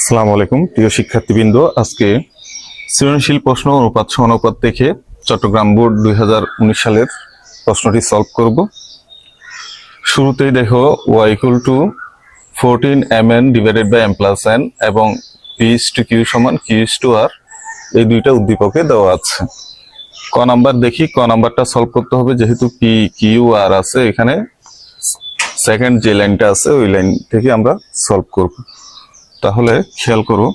আসসালামু আলাইকুম প্রিয় শিক্ষার্থীবৃন্দ, আজকে সৃজনশীল প্রশ্ন অনুপাত সমানুপাত দেখে চট্টগ্রাম বোর্ড 2019 সালের প্রশ্নটি সলভ করব। শুরুতেই দেখো y = 14 mn divided by m plus n এবং p/q সমান q/r এই দুইটা উদ্দীপকে দেওয়া আছে। ক নাম্বার দেখি, ক নাম্বারটা সলভ করতে হবে। যেহেতু p q r আছে, এখানে সেকেন্ড যে লাইনটা আছে ওই লাইন থেকে আমরা সলভ করব। তাহলে খেয়াল করো,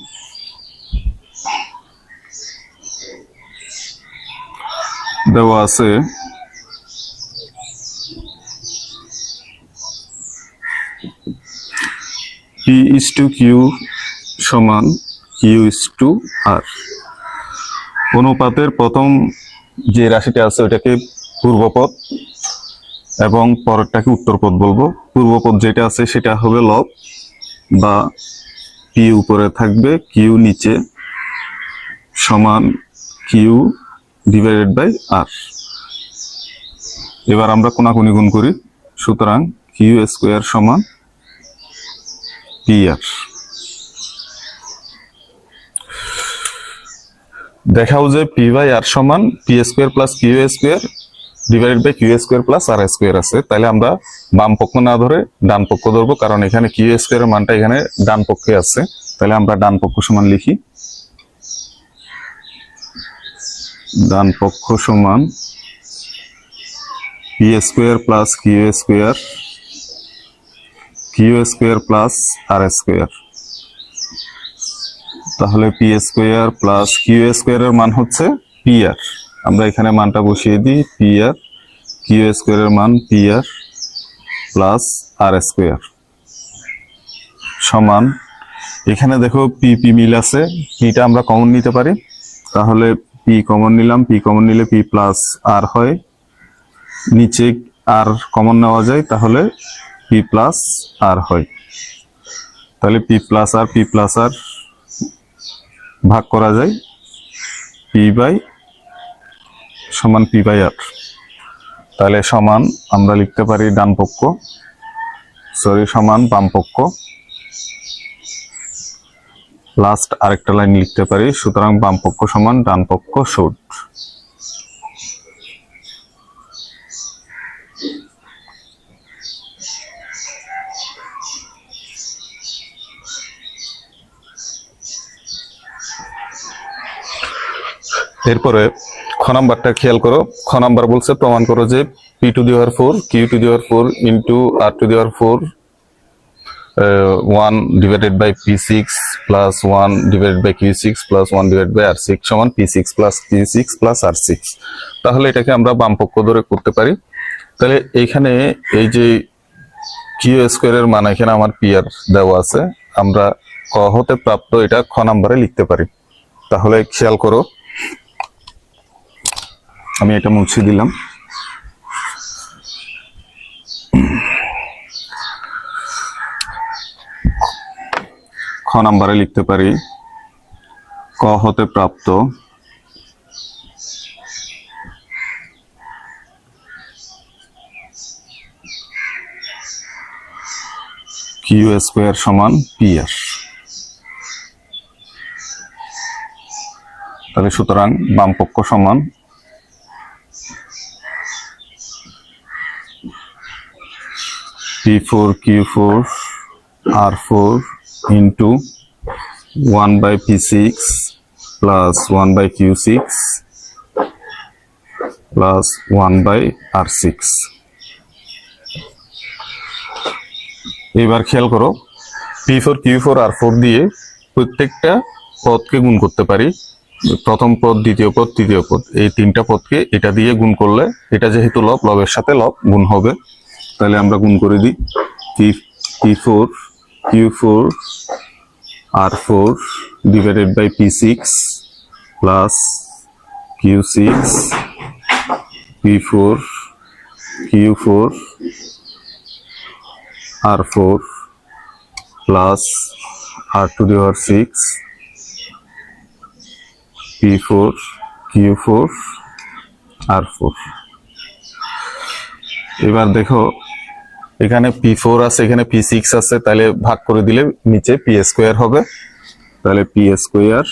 দেওয়া আছে p/q সমান q/r। অনুপাতের প্রথম যে রাশিটা আছে ওইটাকে পূর্বপদ এবং পরেরটাকে উত্তরপদ বলবো। পূর্বপদ যেটা আছে সেটা হবে লব, বা p উপরে থাকবে q নিচে সমান q ডিভাইডেড বাই r। এবার আমরা কোনাকুনি গুণ করি, সুতরাং q² সমান pr। দেখাও যে p/r সমান p² plus q² divided by q² plus r² আছে। তাহলে আমরা বাম পক্ষ না ধরে ডান পক্ষ ধরবো, কারণ এখানে q² এর মানটা এখানে ডান পক্ষে আছে। তাহলে আমরা ডান পক্ষ সমান লিখি, ডান পক্ষ সমান p² plus q² plus r²। তাহলে p² প্লাস q² এর মান হচ্ছে pr। আমরা এখানে মানটা বসিয়ে দিই, pr, q² এর মান pr প্লাস r² সমান, এখানে দেখো p মিল আছে, pটা আমরা কমন নিতে পারি। তাহলে p কমন নিলাম, p কমন নিলে p প্লাস r হয়, নিচে r কমন নেওয়া যায়, তাহলে p প্লাস r হয়। তাহলে p প্লাস r ভাগ করা যায়, সমান p/r। তাহলে সমান আমরা লিখতে পারি সমান বাম পক্ষ। লাস্ট আরেকটা লাইন লিখতে পারি, সুতরাং বাম পক্ষ সমান ডান পক্ষ শুড। এরপরে খ নাম্বারটা খেয়াল করো। খ নাম্বার বলছে প্রমাণ করো যে p⁴ q⁴ into r⁴ 1 divided by p6 plus 1 divided by q6 plus 1 divided by r6 সমান p6 plus q6 plus r6। তাহলে এটাকে আমরা বাম পক্ষ ধরে করতে পারি। তাহলে এইখানে এই যে q² এর মান এখানে আমার pr দেওয়া আছে, আমরা ক হতে প্রাপ্ত এটা খ নাম্বারে লিখতে পারি। তাহলে খেয়াল করো, আমি এটা মুছে দিলাম। খ নাম্বারে লিখতে পারি ক হতে প্রাপ্ত q² সমান pr। তাহলে সুতরাং বাম পক্ষ সমান p4 q4 r4 into 1 by p6 plus 1 by q6 plus 1 by r6। এবার খেয়াল করো, p4 q4 r4 দিয়ে প্রত্যেকটা পদকে গুণ করতে পারি। প্রথম পদ, দ্বিতীয় পদ, তৃতীয় পদ, এই তিনটা পদকে এটা দিয়ে গুণ করলে, এটা যেহেতু লব, লবের সাথে লব গুণ হবে। তাহলে আমরা গুণ করে দিই, p4 q4 r4 divided by p6 plus q6 p4 q4 r4 plus r⁴ p4 q4 r4। এবার দেখো এখানে p4 আছে, এখানে p6 আছে, তাহলে ভাগ করে দিলে নিচে p² হবে। তাহলে পি স্কোয়ার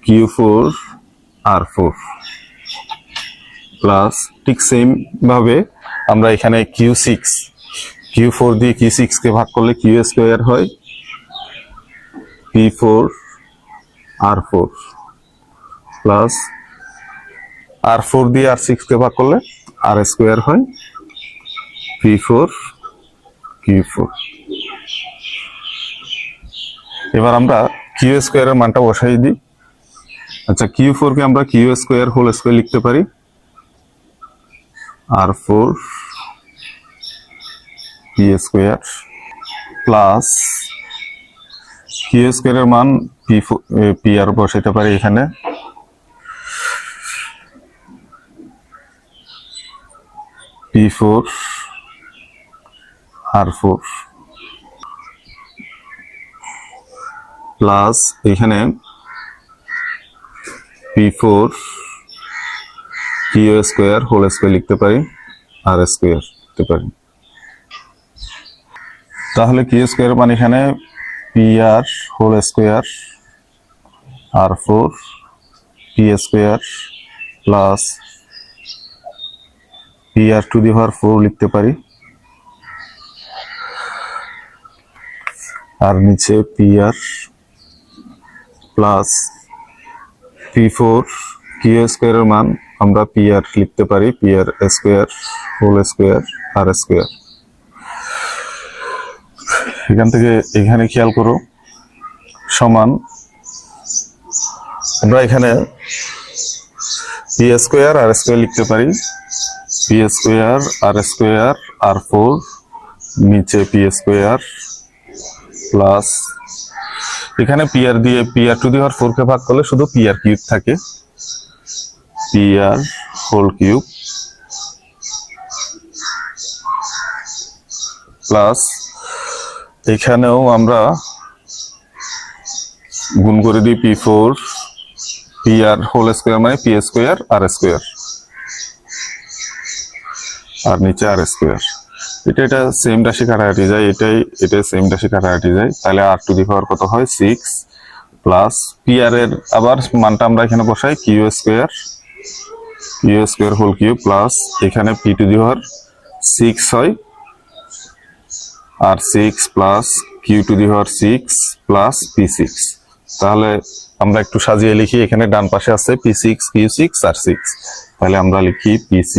Q4R4 প্লাস ঠিক সেম ভাবে আমরা এখানে Q4 দিয়ে Q6 কে ভাগ করলে Q স্কোয়ার হয় P4R4 প্লাস R4 দিয়ে R6 কে ভাগ করলে R স্কোয়ার হয় P4Q4। এবার আমরা Q স্কোয়ারের মানটা বসাই দিই। আচ্ছা, Q4 কে আমরা Q স্কোয়ার হোল স্কোয়ার লিখতে পারি R4 P square plus Q স্কোয়ারের মান PR বসাইতে পারি এখানে P4R4 প্লাস এখানে P4 Q square whole square লিখতে পারি R স্কোয়ার লিখতে পারি। তাহলে Q স্কোয়ার মানে এখানে PR whole square R4 P square plus PR to the power 4 লিখতে পারি আর নিচে PR প্লাস P4 Q স্কোয়ারের মান আমরা PR লিখতে পারি PR square whole square R square. এখান থেকে এখানে খেয়াল করো সমান আমরা এখানে P স্কোয়ার R স্কোয়ার লিখতে পারি P square R square R4 নিচে P স্কোয়ার প্লাস এখানে PR দিয়ে PR টু দি পাওয়ার 4 কে ভাগ করলে শুধু PR কিউব থাকে PR হোল কিউব প্লাস এখানেও আমরা গুণ করে দিই P4 PR হোল স্কোয়ার মানে P স্কোয়ার R স্কোয়ার আর নিচে R স্কোয়ার। এটা সেম রাশি কাটাকাটি যায়, এটাই সেম রাশি কাটাকাটি যায়। তাহলে R টু দি পাওয়ার কত হয় 6 প্লাস PR এর আবার মানটা আমরা এখানে বসাই Q square whole cube plus এখানে P টু দি পাওয়ার 6 হয় আর 6 plus Q to the power 6 plus P6। তাহলে আমরা একটু সাজিয়ে লিখি, এখানে ডান পাশে আছে P6 Q6 আর 6, তাহলে আমরা লিখি P6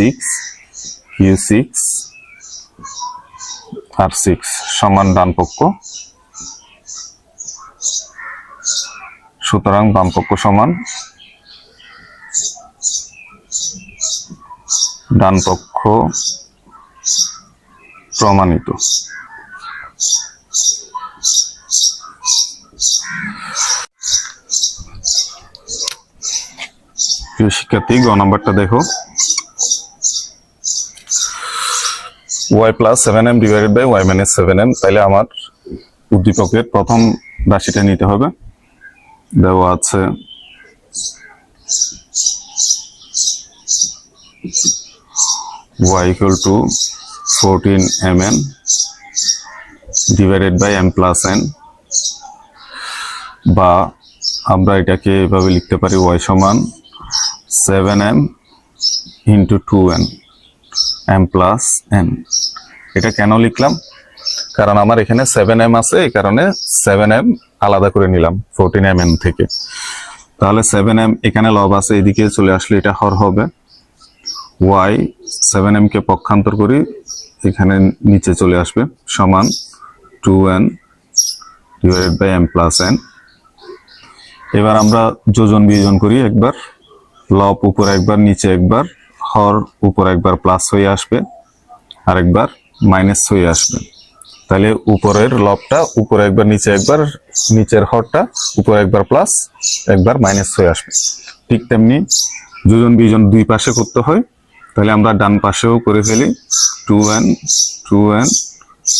Q6 আর 6 সমান ডান পক্ষ, সুতরাং বাম পক্ষ সমান ডান পক্ষ প্রমাণিত। শিক্ষার্থী গ নাম্বারটা দেখো, y plus 7m divided by y minus 7m। তাহলে আমার উদ্দীপকের প্রথম রাশিটা নিতে হবে। দেওয়া আছে y equal to 14mn divided by m plus n, বা আমরা এটাকে এভাবে লিখতে পারি y সমান 7m into 2n m plus n। এটা কেন লিখলাম? কারণ আমার এখানে 7m আছে, এই কারণে 7m আলাদা করে নিলাম 14mn থেকে। তাহলে 7m এখানে লব আছে, এদিকে চলে আসলে এটা হর হবে। y 7m কে পক্ষান্তর করি, এখানে নিচে চলে আসবে সমান 2n divided by m plus n। এবার আমরা যোজন বিয়োজন করি, একবার লব উপরে একবার নিচে একবার, হর উপরে একবার প্লাস হয়ে আসবে আর একবার মাইনাস হয়ে আসবে। তাহলে উপরের লবটা উপরে একবার নিচে একবার, নিচের হরটা উপরে একবার প্লাস একবার মাইনাস হয়ে আসবে। ঠিক তেমনি যোজন বিয়োজন দুই পাশে করতে হয়, তাহলে আমরা ডান পাশেও করে ফেলি 2n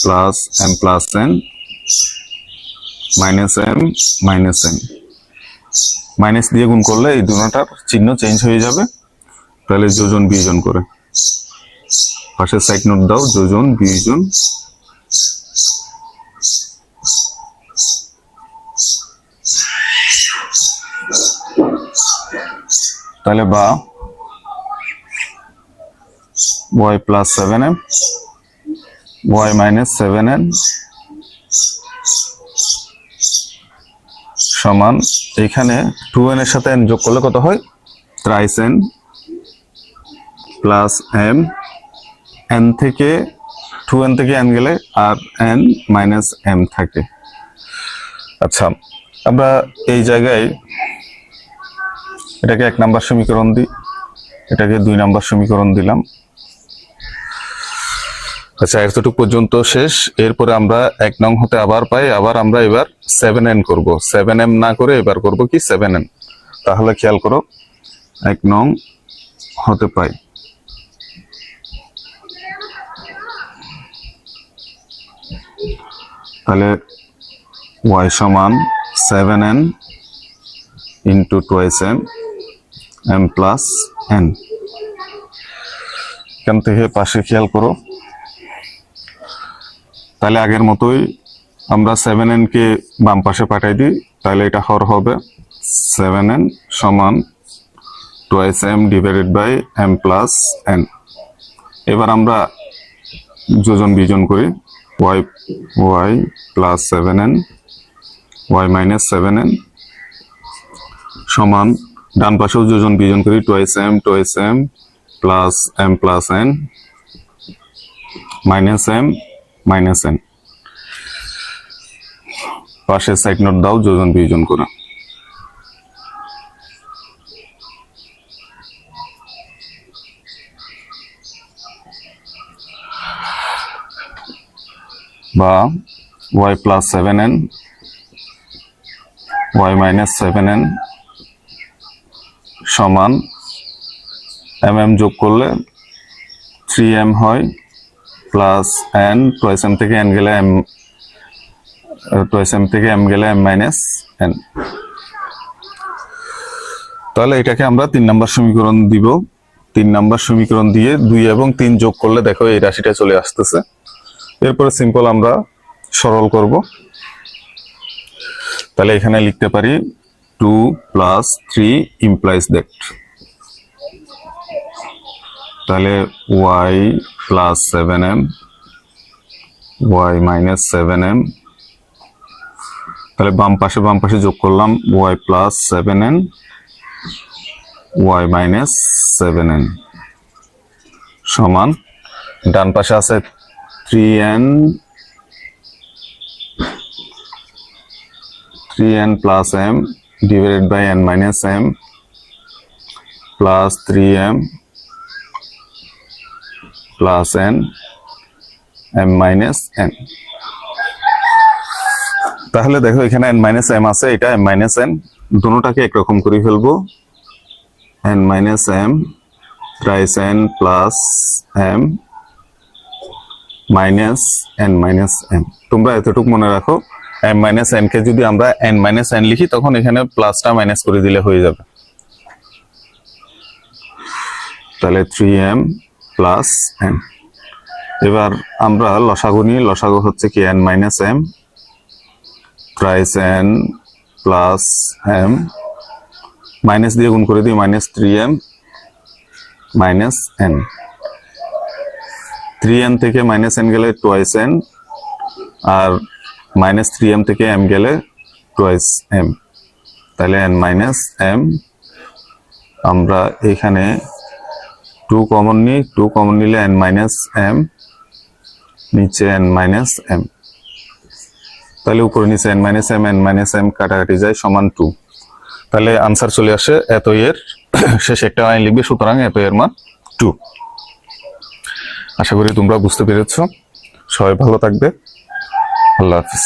plus m plus n minus m minus n। Minus দিয়ে গুণ করলে এই দুটোটার চিহ্ন চেঞ্জ হয়ে যাবে। তাহলে যোজন বিয়োজন করে পাশে সাইড নোট দাও, যোজন বিয়োজন তাহলে বা y plus 7m y minus 7n সমান এখানে 2n এর সাথে n যোগ করলে কত হয়, thrice n plus m, n থেকে 2n থেকে n গেলে আর n মাইনাস m থাকে। আচ্ছা, আমরা এই জায়গায় এটাকে 1 নাম্বার সমীকরণ দিই, এটাকে 2 নাম্বার সমীকরণ দিলাম। আচ্ছা, এতটুকু পর্যন্ত শেষ। এরপরে আমরা 1 নং হতে আবার পাই, আবার আমরা এবার 7n করব। 7m না করে এবার করব কি 7n। তাহলে খেয়াল করো, 1 নং হতে পাই তাহলে y সমান 7n into twice m plus n। এখান থেকে পাশে খেয়াল করো, তাহলে আগের মতোই আমরা 7n কে বাম পাশে পাঠাই দিই, তাহলে এটা হর হবে 7n সমান twice m divided by m plus n। এবার আমরা যোজন বিয়োজন করি, y plus 7n y minus 7n সমান ডান পাশেও যোজন বিয়োজন করি, twice m plus m plus n minus m minus n। পাশে সাইড নোট দাও যোজন বিয়োজন করে। বা y plus 7n y minus 7n সমান mm যোগ করলে 3m হয় প্লাস n, টুয়াইস m থেকে n গেলে m, টুয়াইস m থেকে m গেলে m মাইনাস n। তাহলে এটাকে আমরা 3 নাম্বার সমীকরণ দিব। 3 নাম্বার সমীকরণ দিয়ে 2 এবং 3 যোগ করলে দেখো এই রাশিটা চলে আসতেছে। এরপরে সিম্পল আমরা সরল করব। তাহলে এখানে লিখতে পারি 2 প্লাস 3 ইমপ্লাইজ দ্যাট, তাহলে y plus 7m y minus 7m, তাহলে বাম পাশে যোগ করলাম y plus 7n y minus 7n সমান ডান পাশে আছে 3n plus m divided by n minus m plus 3m plus n m minus n। তাহলে দেখো এখানে n মাইনাস m আছে, এটা m মাইনাস n, দুটোটাকে একরকম করে ফেলবো। n minus m thrice n plus m minus n minus m। তোমরা এতটুকু মনে রাখো, m মাইনাস n কে যদি আমরা n মাইনাস n লিখি তখন এখানে প্লাসটা মাইনাস করে দিলে হয়ে যাবে। তাহলে 3m প্লাস n। এবার আমরা লসাগু নিই, লসাগু হচ্ছে কি n minus m thrice n plus m, minus দিয়ে গুণ করে দিই, minus 3m minus n। 3n থেকে মাইনাস n গেলে টুয়াইস n, আর মাইনাস 3m থেকে m গেলে টুয়াইস m, তাহলে n মাইনাস m। আমরা এখানে 2 কমন নিই, 2 কমন নিলে n মাইনাস m, নিচে n মাইনাস m, তাহলে উপরে নিচে n মাইনাস m কাটাকাটি যায় সমান 2। তাহলে আনসার চলে আসে এত এর শেষে একটা লাইন লিখবে, সুতরাং এত এর মান 2। আশা করি তোমরা বুঝতে পেরেছো। সবাই ভালো থাকবে, আল্লাহ হাফিজ।